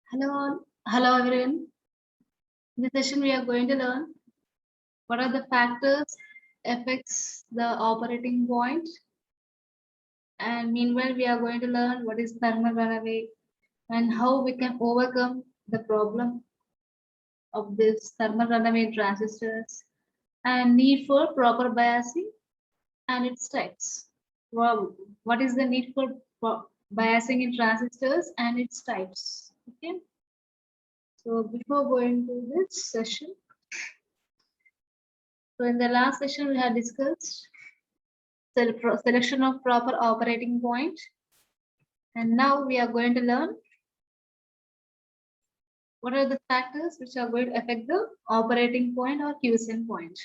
Hello everyone. In this session, we are going to learn what are the factors affects the operating point, and meanwhile, we are going to learn what is thermal runaway and how we can overcome the problem of this thermal runaway transistors and need for proper biasing and its types. Well, what is the need for biasing in transistors and its types? Okay. So before going to this session. So in the last session, we had discussed selection of proper operating point. And now we are going to learn what are the factors which are going to affect the operating point or quiescent point.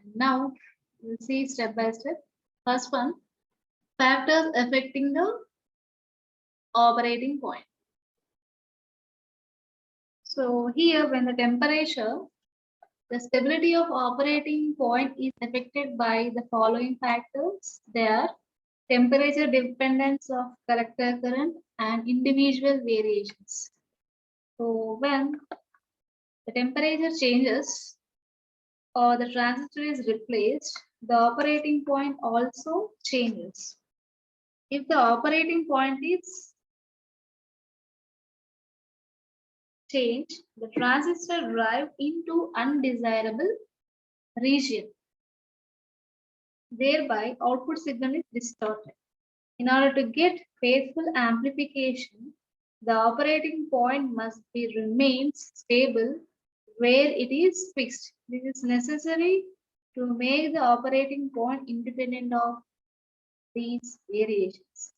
And now we'll see step by step. First one, factors affecting the operating point. So here when the temperature, the stability of operating point is affected by the following factors. They are temperature dependence of collector current and individual variations. So when the temperature changes or the transistor is replaced, the operating point also changes. If the operating point is changed, the transistor drive into undesirable region. Thereby, output signal is distorted. In order to get faithful amplification, the operating point must be remains stable where it is fixed. This is necessary to make the operating point independent of these variations.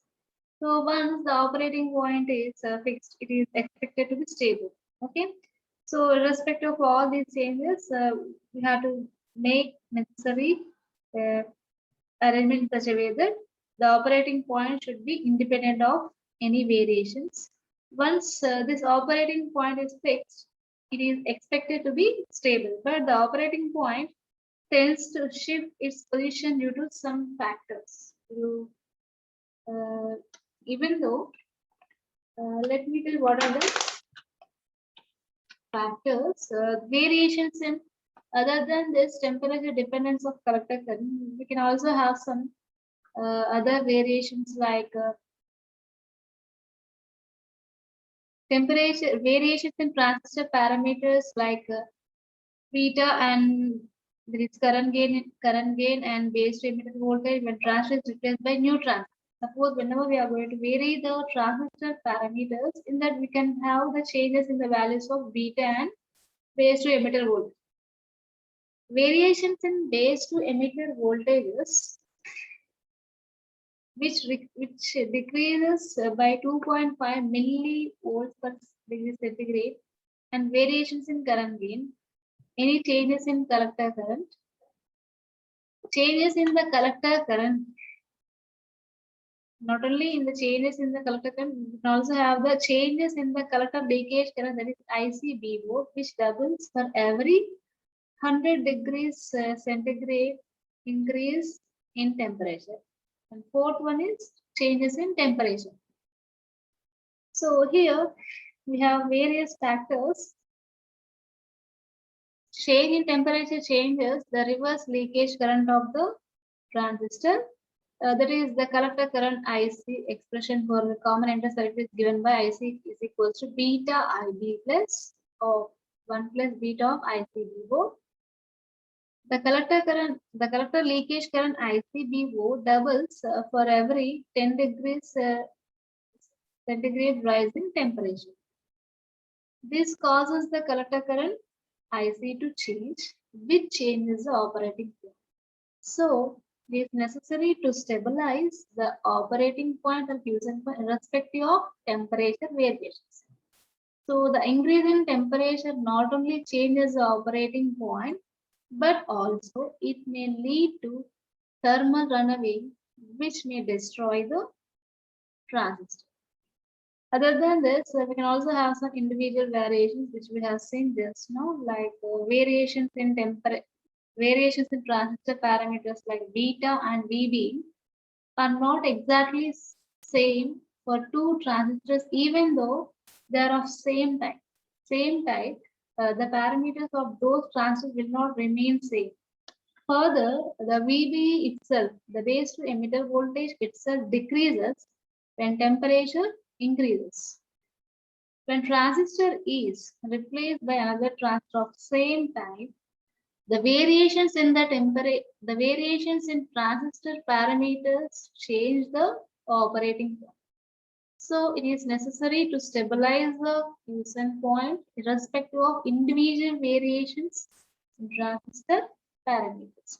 So once the operating point is fixed, it is expected to be stable. Okay. So irrespective of all these changes, we have to make necessary arrangement in such a way that the operating point should be independent of any variations. Once this operating point is fixed, it is expected to be stable, but the operating point tends to shift its position due to some factors. Even though, let me tell what are the factors, variations in other than this temperature dependence of collector current, we can also have some other variations like temperature variations in transistor parameters like beta and there is current gain and base to emitter voltage when transistor is replaced by new transistor. Suppose whenever we are going to vary the transistor parameters, in that we can have the changes in the values of beta and base to emitter voltage. Variations in base to emitter voltages which decreases by 2.5 millivolts per degree centigrade, and variations in current gain, any changes in collector current, changes in the collector current, not only in the changes in the collector current, we can also have the changes in the collector leakage current, that is ICBO, which doubles for every 100 degrees centigrade increase in temperature. And fourth one is changes in temperature. So here we have various factors. Change in temperature changes the reverse leakage current of the transistor. That is the collector current IC. Expression for the common emitter circuit is given by IC is equals to beta IB plus of 1 plus beta of ICBO. The collector leakage current ICBO doubles for every 10 degrees centigrade rise in temperature. This causes the collector current IC to change, which changes the operating point. So, it is necessary to stabilize the operating point and quiescent point irrespective of temperature variations. So, the increase in temperature not only changes the operating point, but also it may lead to thermal runaway, which may destroy the transistor. Other than this, we can also have some individual variations, which we have seen just now, like variations in transistor parameters like beta and VB are not exactly same for two transistors, even though they are of same type. The parameters of those transistors will not remain same. Further, the VB itself, the base to emitter voltage itself decreases when temperature increases. When transistor is replaced by another transistor of same type, the variations in transistor parameters change the operating point. So it is necessary to stabilize the quiescent point irrespective of individual variations in transistor parameters.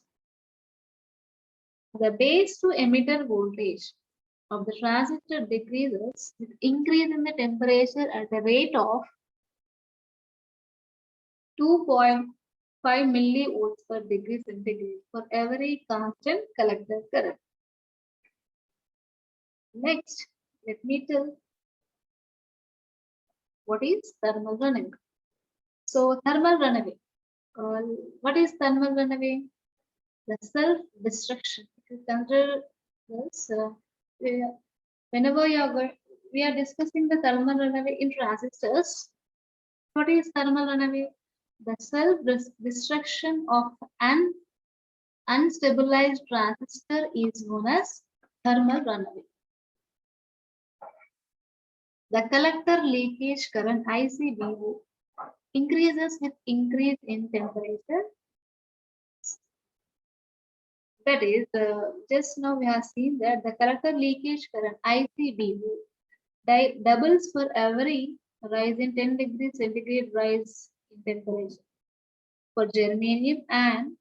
The base to emitter voltage of the transistor decreases with increase in the temperature at a rate of 2.5 millivolts per degree centigrade for every constant collector current. Next, let me tell what is thermal runaway. So thermal runaway. What is thermal runaway? The self-destruction. If you consider this, whenever we are discussing the thermal runaway in transistors. What is thermal runaway? The self-destruction of an unstabilized transistor is known as thermal runaway. The collector leakage current ICBO increases with increase in temperature. That is, just now we have seen that the collector leakage current ICBO doubles for every rise in 10 degrees centigrade rise in temperature for germanium, and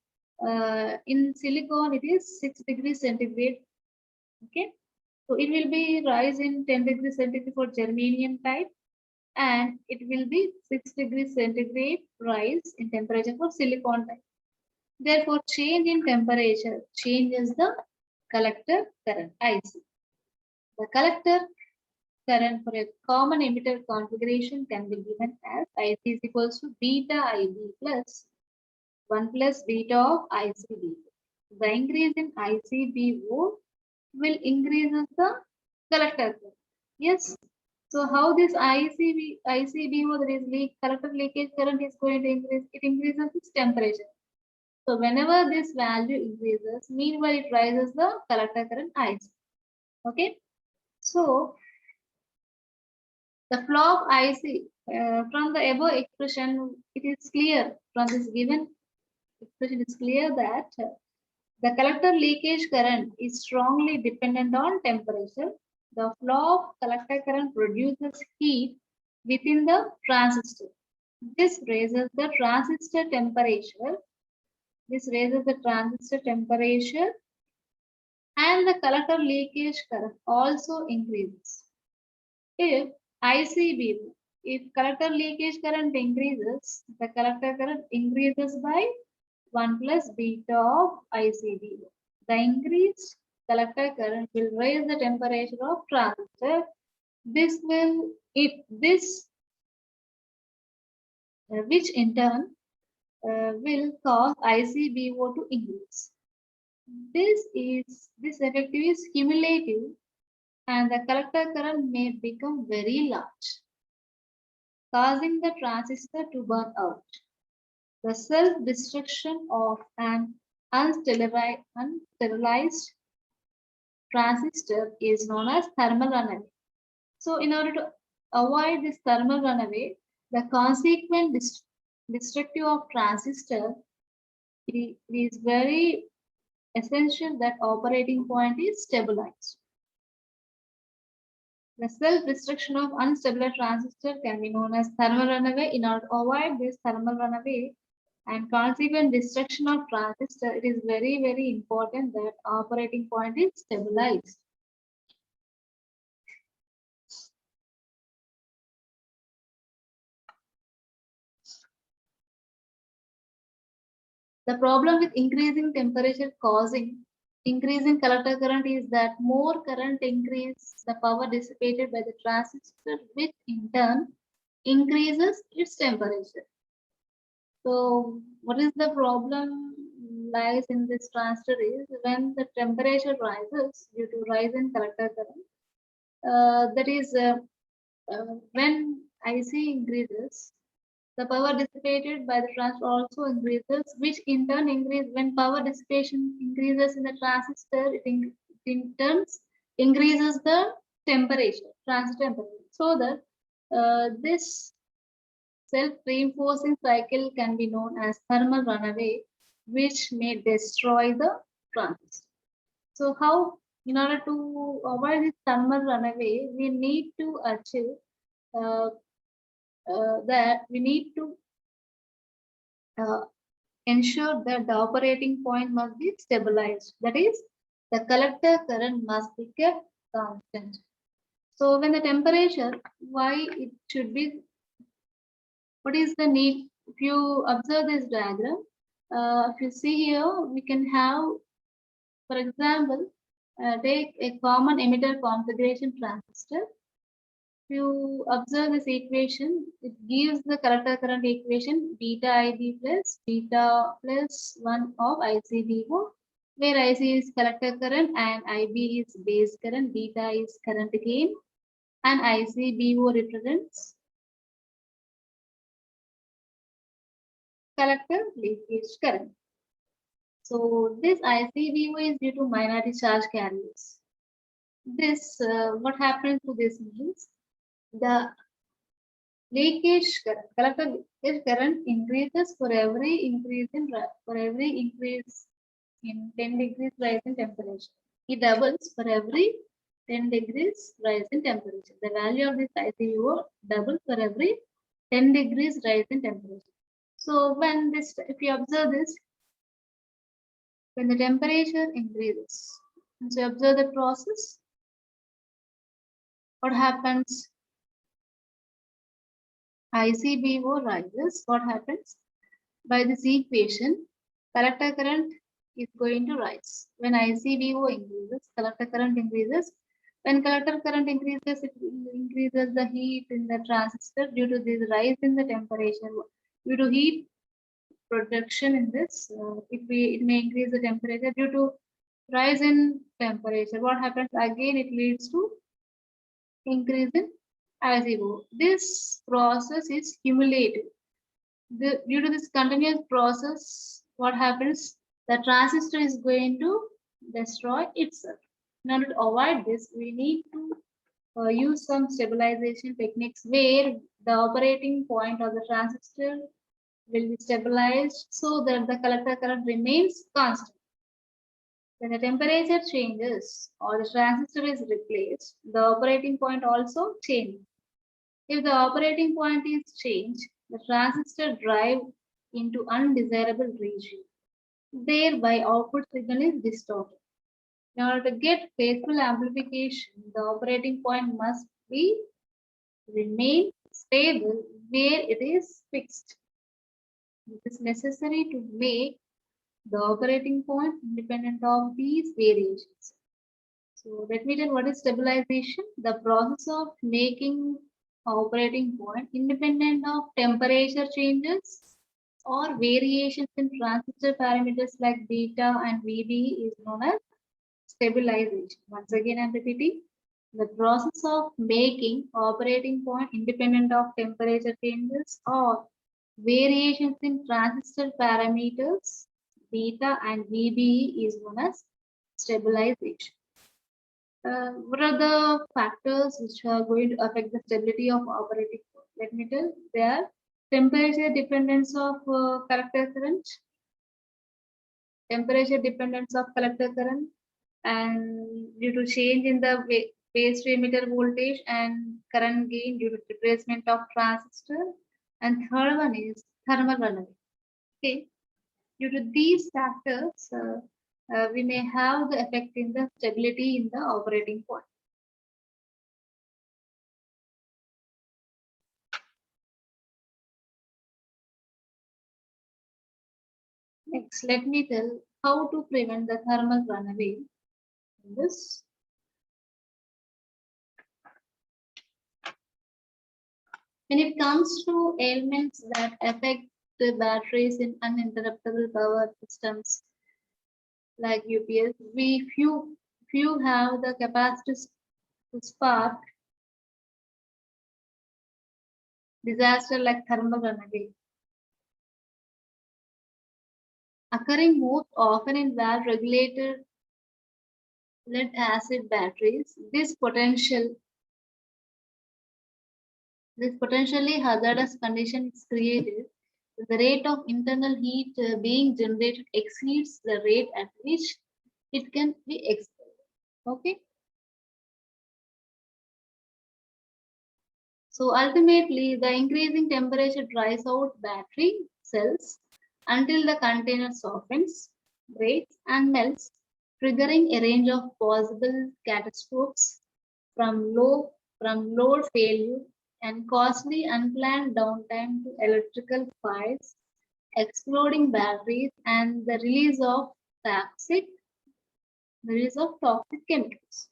in silicon it is 6 degrees centigrade. Okay, so it will be rise in 10 degrees centigrade for germanium type, and it will be 6 degrees centigrade rise in temperature for silicon type. Therefore, change in temperature changes the collector current IC. The collector current for a common emitter configuration can be given as IC is equals to beta IB plus 1 plus beta of ICB. The increase in ICBO will increase the collector current. Yes. So how this ICBO, that is collector leakage current, is going to increase? It increases its temperature. So whenever this value increases, meanwhile it rises the collector current IC. Okay. So the flow of IC from the above expression, it is clear from this given expression, is clear that the collector leakage current is strongly dependent on temperature. The flow of collector current produces heat within the transistor. This raises the transistor temperature. And the collector leakage current also increases. If ICBO, if collector leakage current increases, the collector current increases by 1 plus beta of ICBO. The increased collector current will raise the temperature of transistor. Which in turn will cause ICBO to increase. This effect is cumulative, and the collector current may become very large, causing the transistor to burn out. The self-destruction of an unsterilized transistor is known as thermal runaway. So in order to avoid this thermal runaway, the consequent destructive of transistor, it is very essential that operating point is stabilized. The self-destruction of unstable transistor can be known as thermal runaway. In order to avoid this thermal runaway and consequent destruction of transistor, it is very, very important that operating point is stabilized. The problem with increasing temperature causing increase in collector current is that more current increases the power dissipated by the transistor, which in turn increases its temperature. So what is the problem lies in this transistor is when the temperature rises due to rise in collector current, that is when IC increases, the power dissipated by the transistor also increases, which in turn increase when power dissipation increases in the transistor, in turns increases the temperature, transistor temperature. So that this self-reinforcing cycle can be known as thermal runaway, which may destroy the transistor. So how, in order to avoid this thermal runaway, we need to achieve uh, that we need to uh, ensure that the operating point must be stabilized. That is, the collector current must be kept constant. So when the temperature, why it should be, what is the need? If you observe this diagram, if you see here, we can have, for example, take a common emitter configuration transistor. If you observe this equation, it gives the collector current equation beta IB plus beta plus 1 of ICBO, where IC is collector current and IB is base current, beta is current gain, and ICBO represents collector leakage current. So this ICBO is due to minority charge carriers. This, what happens to this means the leakage current, collector leakage current increases for every increase in 10 degrees rise in temperature. It doubles for every 10 degrees rise in temperature. The value of this ICUO doubles for every 10 degrees rise in temperature. So when this, if you observe this, when the temperature increases, and so you observe the process, what happens? ICBO rises, what happens? By this equation, collector current is going to rise. When ICBO increases, collector current increases. When collector current increases, it increases the heat in the transistor due to this rise in the temperature. Due to heat production in this, it may increase the temperature due to rise in temperature. What happens again? It leads to increase in ICBO. This process is cumulative. Due to this continuous process, what happens? The transistor is going to destroy itself. In order to avoid this, we need to use some stabilization techniques where the operating point of the transistor will be stabilized so that the collector current remains constant. When the temperature changes or the transistor is replaced, the operating point also changes. If the operating point is changed, the transistor drive into undesirable region. Thereby, output signal is distorted. In order to get faithful amplification, the operating point must be remain stable where it is fixed. It is necessary to make the operating point independent of these variations. So let me tell what is stabilization. The process of making operating point independent of temperature changes or variations in transistor parameters like beta and VB is known as stabilization. Once again, I'm repeating. The process of making operating point independent of temperature changes or variations in transistor parameters beta and VB is known as stabilization. What are the factors which are going to affect the stability of operating point? Let me tell. They are temperature dependence of collector current, temperature dependence of collector current, and due to change in the base to emitter voltage and current gain due to replacement of transistor. And third one is thermal runaway. Okay, due to these factors, we may have the effect in the stability in the operating point. Next, let me tell how to prevent the thermal runaway in this. When it comes to ailments that affect the batteries in uninterruptible power systems like UPS, we few have the to spark disaster like thermal runaway, occurring most often in well-regulated lead acid batteries. This potentially hazardous condition is created when the rate of internal heat being generated exceeds the rate at which it can be expelled. Okay. So ultimately, the increasing temperature dries out battery cells until the container softens, breaks, and melts, triggering a range of possible catastrophes from load failure and costly unplanned downtime to electrical fires, exploding batteries, and toxic the release of toxic chemicals.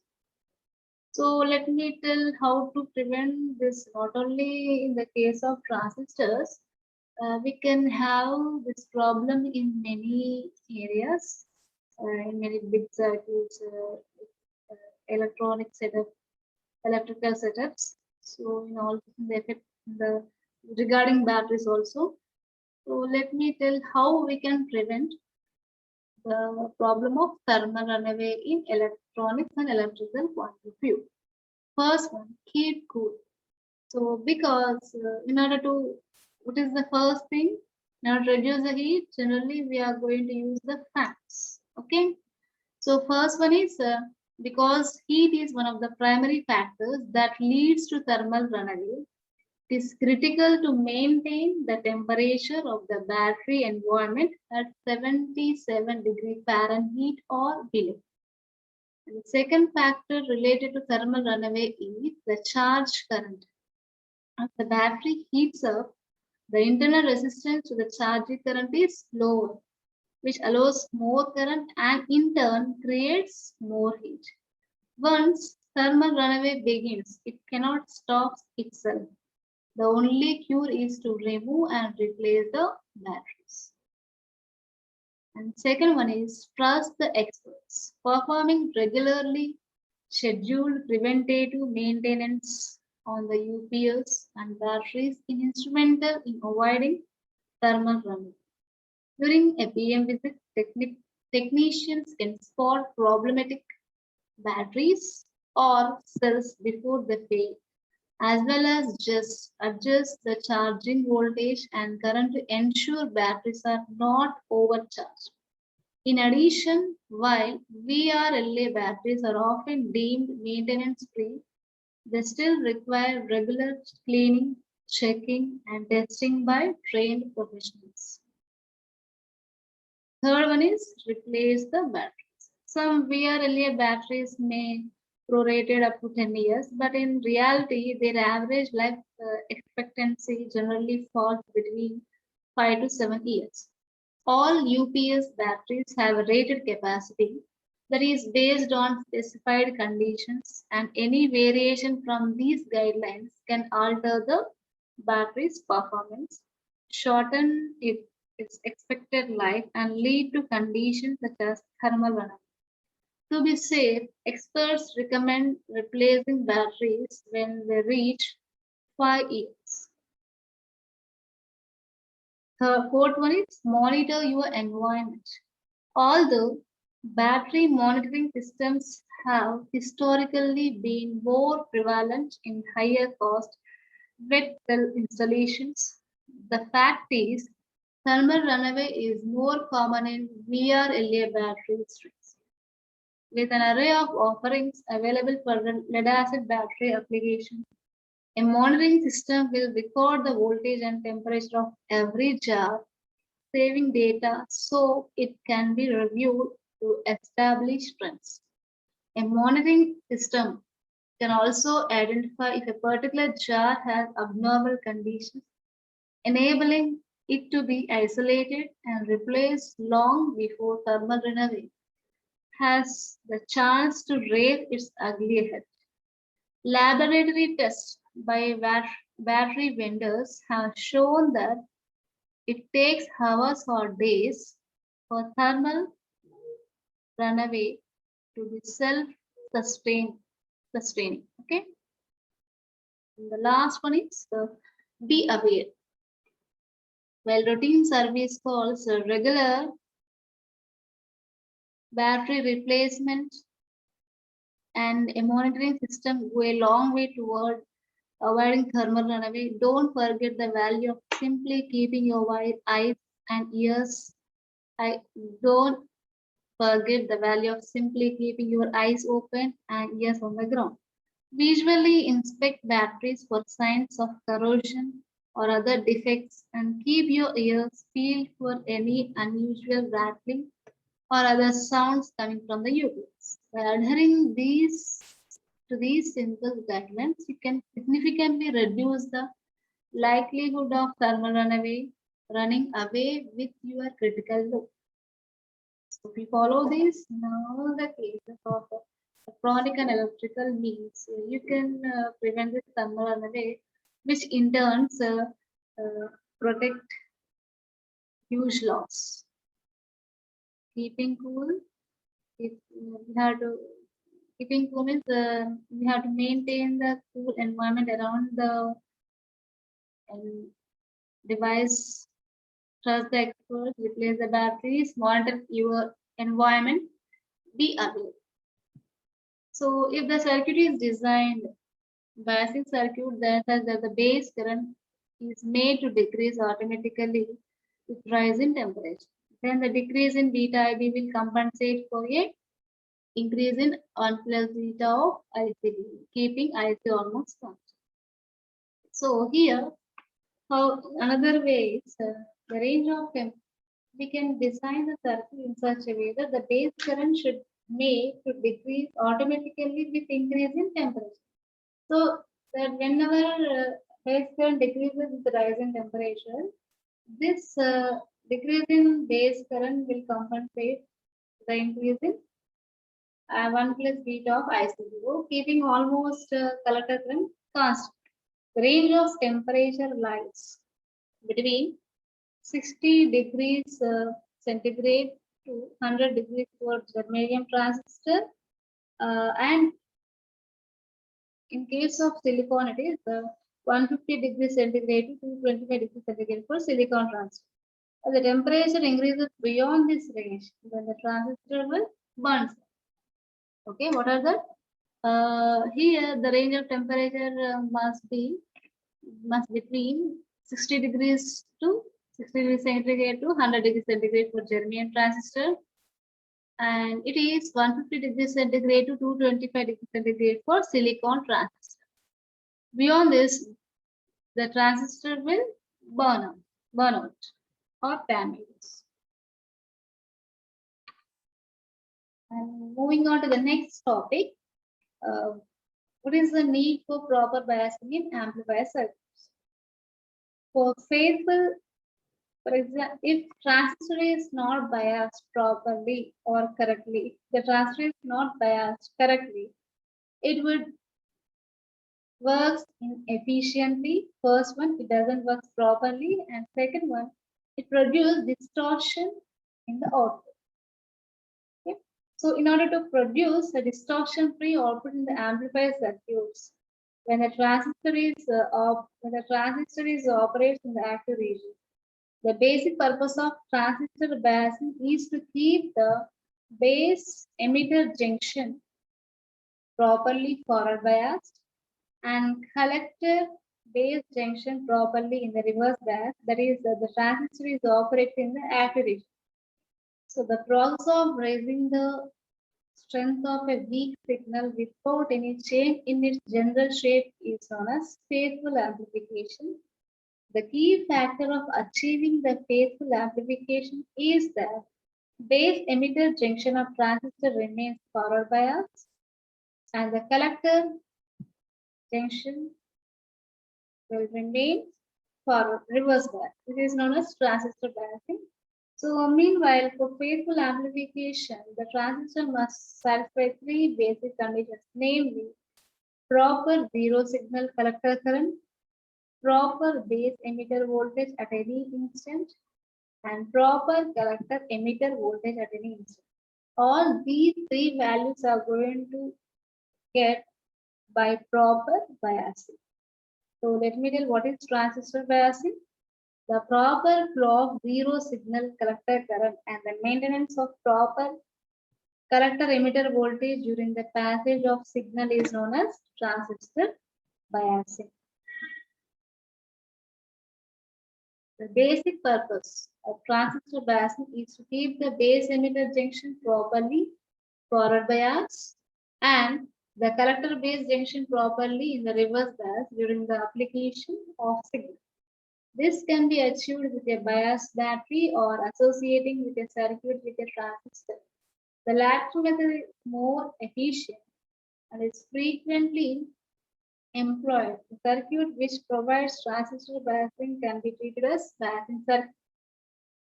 So let me tell how to prevent this. Not only in the case of transistors, we can have this problem in many areas, in many big circuits, electronic setup, electrical setups. So in all the regarding batteries also. So let me tell how we can prevent the problem of thermal runaway in electronics and electrical point of view. First one, keep cool. So because in order to, what is the first thing? In order to reduce the heat, generally we are going to use the fans. Okay. So first one is because heat is one of the primary factors that leads to thermal runaway. It is critical to maintain the temperature of the battery environment at 77 degrees Fahrenheit or below. And the second factor related to thermal runaway is the charge current. As the battery heats up, the internal resistance to the charging current is lower, which allows more current and in turn creates more heat. Once thermal runaway begins, it cannot stop itself. The only cure is to remove and replace the batteries. And second one is trust the experts. Performing regularly scheduled preventative maintenance on the UPS and batteries is instrumental in avoiding thermal runaway. During a PM visit, technicians can spot problematic batteries or cells before they fail, as well as just adjust the charging voltage and current to ensure batteries are not overcharged. In addition, while VRLA batteries are often deemed maintenance free, they still require regular cleaning, checking, and testing by trained professionals. Third one is replace the batteries. Some VRLA batteries may prorated up to 10 years, but in reality, their average life expectancy generally falls between 5 to 7 years. All UPS batteries have a rated capacity that is based on specified conditions, and any variation from these guidelines can alter the battery's performance, shorten its expected life, and lead to conditions such as thermal runaway. To be safe, experts recommend replacing batteries when they reach 5 years. The fourth one is monitor your environment. Although battery monitoring systems have historically been more prevalent in higher cost wet cell installations, the fact is thermal runaway is more common in VRLA battery streams. With an array of offerings available for lead acid battery application, a monitoring system will record the voltage and temperature of every jar, saving data so it can be reviewed to establish trends. A monitoring system can also identify if a particular jar has abnormal conditions, enabling it to be isolated and replaced long before thermal runaway has the chance to raise its ugly head. Laboratory tests by battery vendors have shown that it takes hours or days for thermal runaway to be self-sustained plus training. Okay. And the last one is be aware. While routine service calls regular battery replacement and a monitoring system go a long way toward avoiding thermal runaway. Don't forget the value of simply keeping your eyes and ears. I don't forget the value of simply keeping your eyes open and ears on the ground. Visually inspect batteries for signs of corrosion or other defects and keep your ears peeled for any unusual rattling or other sounds coming from the UPS. By adhering to these simple guidelines, you can significantly reduce the likelihood of thermal running away with your critical load. So if we follow this, in all the cases of electronic and electrical means, you can prevent this thermal runaway, which in turn protect huge loss. Keeping cool, if we have to keeping cool means we have to maintain the cool environment around the device. Trust the experts, replace the batteries, monitor your environment, be aware. So if the circuit is designed biasing circuit that says that the base current is made to decrease automatically with rise in temperature. Then the decrease in beta IB will compensate for a increase in 1 plus beta of ICB, keeping IC almost constant. So here, how another way is the range of we can design the circuit in such a way that the base current should made to decrease automatically with increase in temperature. So that whenever base current decreases with the rise in temperature, this decrease in base current will compensate the increase in 1 plus beta of IC0, keeping almost collector current constant. The range of temperature lies between 60 degrees centigrade to 100 degrees for germanium transistor, and in case of silicon, it is 150 degrees centigrade to 225 degrees centigrade for silicon transistor. As the temperature increases beyond this range, then the transistor will burn. Okay, what are the here the range of temperature must between 60 degrees to 60 degrees centigrade to 100 degrees centigrade for germanium transistor, and it is 150 degrees centigrade to 225 degrees centigrade for silicon transistor. Beyond this, the transistor will burn out or damage. And moving on to the next topic, what is the need for proper biasing in amplifier circuits? For faithful, for example, if transistor is not biased properly or correctly, the transistor is not biased correctly, it would works inefficiently. First one, it doesn't work properly, and second one, it produces distortion in the output. Okay? So in order to produce a distortion-free output in the amplifier circuits, when the transistor is operates in the active region, the basic purpose of transistor biasing is to keep the base emitter junction properly forward biased and collector base junction properly in the reverse bias. That is, the transistor is operating in the active region. So the process of raising the strength of a weak signal without any change in its general shape is known as faithful amplification. The key factor of achieving the faithful amplification is that base emitter junction of transistor remains forward biased and the collector junction will remain forward reverse bias. This is known as transistor biasing. So meanwhile, for faithful amplification, the transistor must satisfy three basic conditions, namely proper zero signal collector current, proper base emitter voltage at any instant, and proper collector emitter voltage at any instant. All these three values are going to get by proper biasing. So let me tell what is transistor biasing. The proper flow of zero signal collector current and the maintenance of proper collector emitter voltage during the passage of signal is known as transistor biasing. The basic purpose of transistor biasing is to keep the base emitter junction properly forward bias and the collector base junction properly in the reverse bias during the application of signal. This can be achieved with a bias battery or associating with a circuit with a transistor. The latter method is more efficient and is frequently employed. The circuit which provides transistor biasing can be treated as biasing circuit.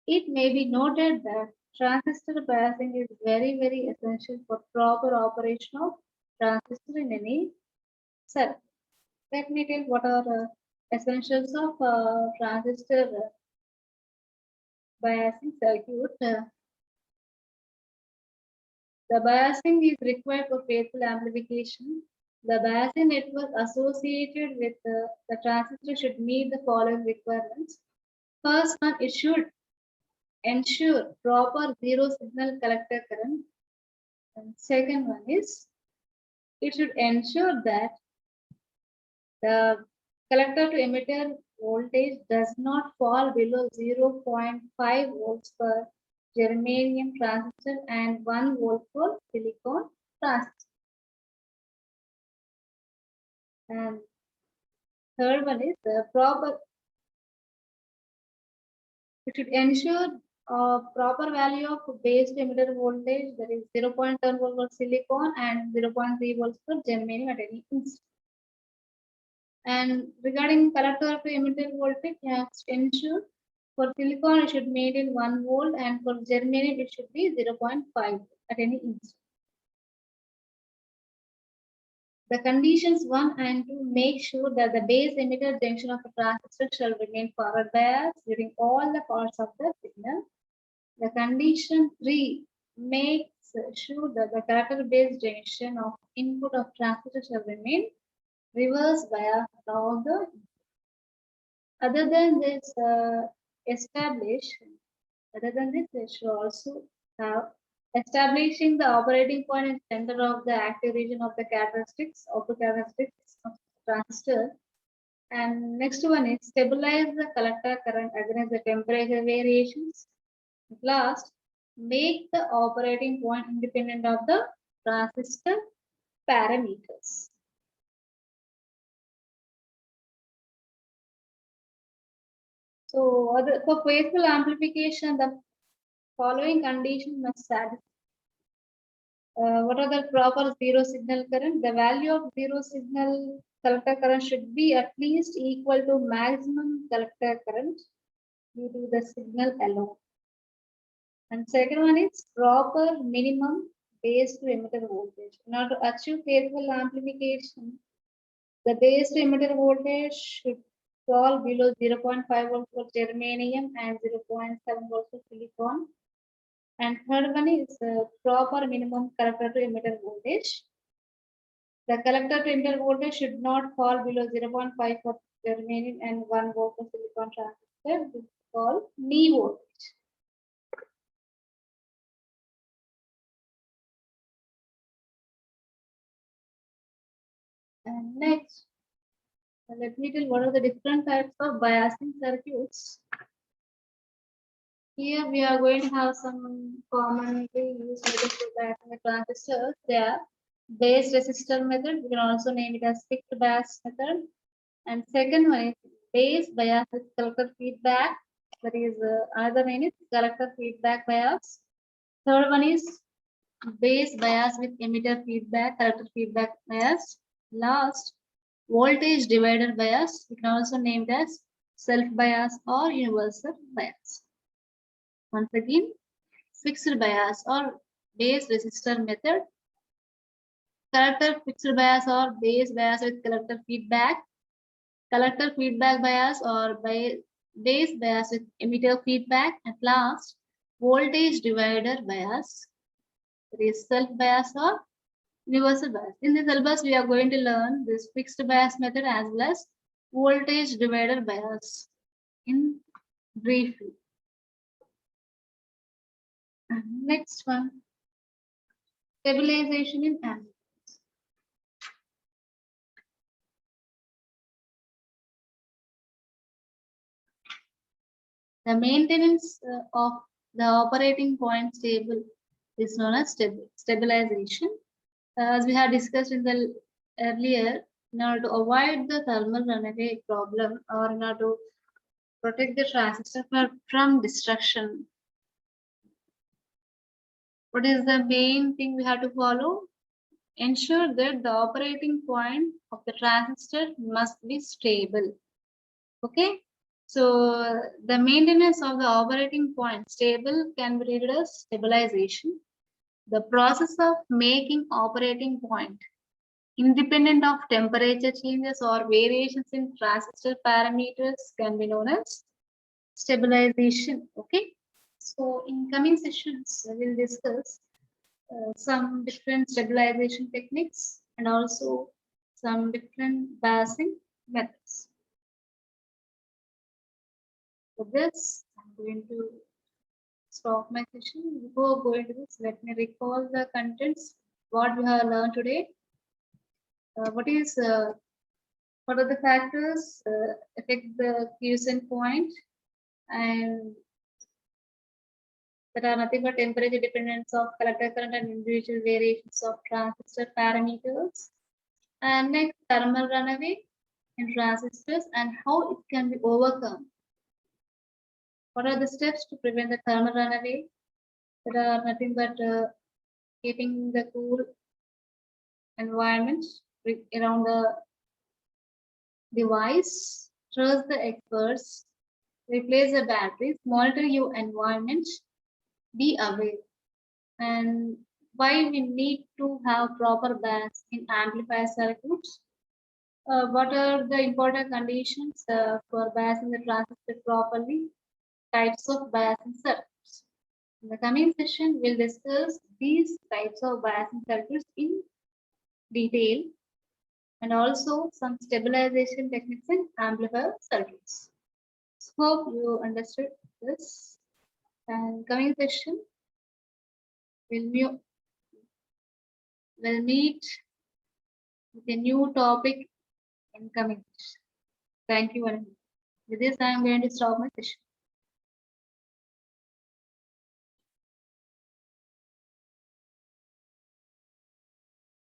It may be noted that transistor biasing is very, very essential for proper operation of transistor in any circuit. Let me tell what are the essentials of transistor biasing circuit. The biasing is required for faithful amplification. The biasing network associated with the transistor should meet the following requirements. First one, it should ensure proper zero signal collector current. And second one is, it should ensure that the collector to emitter voltage does not fall below 0.5 volts per germanium transistor and 1 volt for silicon transistor. And third one is the proper, it should ensure proper value of base to emitter voltage, that is 0.7 volt for silicon and 0.3 volts for germanium at any instant. And regarding collector to emitter voltage, you have to ensure for silicon it should maintain 1 volt and for germanium it should be 0.5 at any instant. The conditions 1 and 2 make sure that the base emitter junction of a transistor shall remain forward biased during all the parts of the signal. The condition 3 makes sure that the collector base junction of input of transistor shall remain reverse biased all the. Other than this, they should also have establishing the operating point and center of the active region of the characteristics of the transistor. And next one is stabilize the collector current against the temperature variations. Last, make the operating point independent of the transistor parameters. So for faithful amplification, the following condition must satisfy. What are the proper zero signal current? The value of zero signal collector current should be at least equal to maximum collector current due to the signal alone. And second one is proper minimum base to emitter voltage. In order to achieve faithful amplification, the base to emitter voltage should fall below 0.5 volts for germanium and 0.7 volts for silicon. And third one is proper minimum collector to emitter voltage. The collector to emitter voltage should not fall below 0.5 for germanium and 1 volt for silicon transistor. This is called knee voltage. And next, let me tell what are the different types of biasing circuits. Here we are going to have some commonly used methods for biasing the transistors. They are base resistor method. We can also name it as fixed bias method. And second one is base bias with collector feedback. That is another name is collector feedback bias. Third one is base bias with emitter feedback, collector feedback bias. Last, voltage divider bias. We can also name it as self bias or universal bias. Once again, fixed bias or base resistor method, collector fixed bias or base bias with collector feedback bias or base bias with emitter feedback. At last, voltage divider bias, that is self bias or Universal bias. In the syllabus, we are going to learn this fixed bias method as well as voltage divider bias in briefly. And next one, stabilization in amplifiers. The maintenance of the operating point stable is known as stabilization. As we have discussed in the earlier, in order to avoid the thermal runaway problem or in order to protect the transistor from destruction, what is the main thing we have to follow? Ensure that the operating point of the transistor must be stable. Okay, so the maintenance of the operating point stable can be read as stabilization. The process of making operating point independent of temperature changes or variations in transistor parameters can be known as stabilization. Okay, so in coming sessions we will discuss some different stabilization techniques and also some different biasing methods. For this, I'm going to stop my session. Before going to this, let me recall the contents, what we have learned today. What are the factors affect the quiescent point, and that are nothing but temperature dependence of collector current and individual variations of transistor parameters. And next, thermal runaway in transistors and how it can be overcome. What are the steps to prevent the thermal runaway? There are nothing but keeping the cool environment around the device, trust the experts, replace the batteries, monitor your environment, be aware. And why we need to have proper bias in amplifier circuits? What are the important conditions for biasing the transistor properly? Types of biasing circuits. In the coming session, we'll discuss these types of biasing circuits in detail and also some stabilization techniques in amplifier circuits. Hope you understood this. And coming session, we'll meet with a new topic in coming session. Thank you. With this, I am going to stop my session.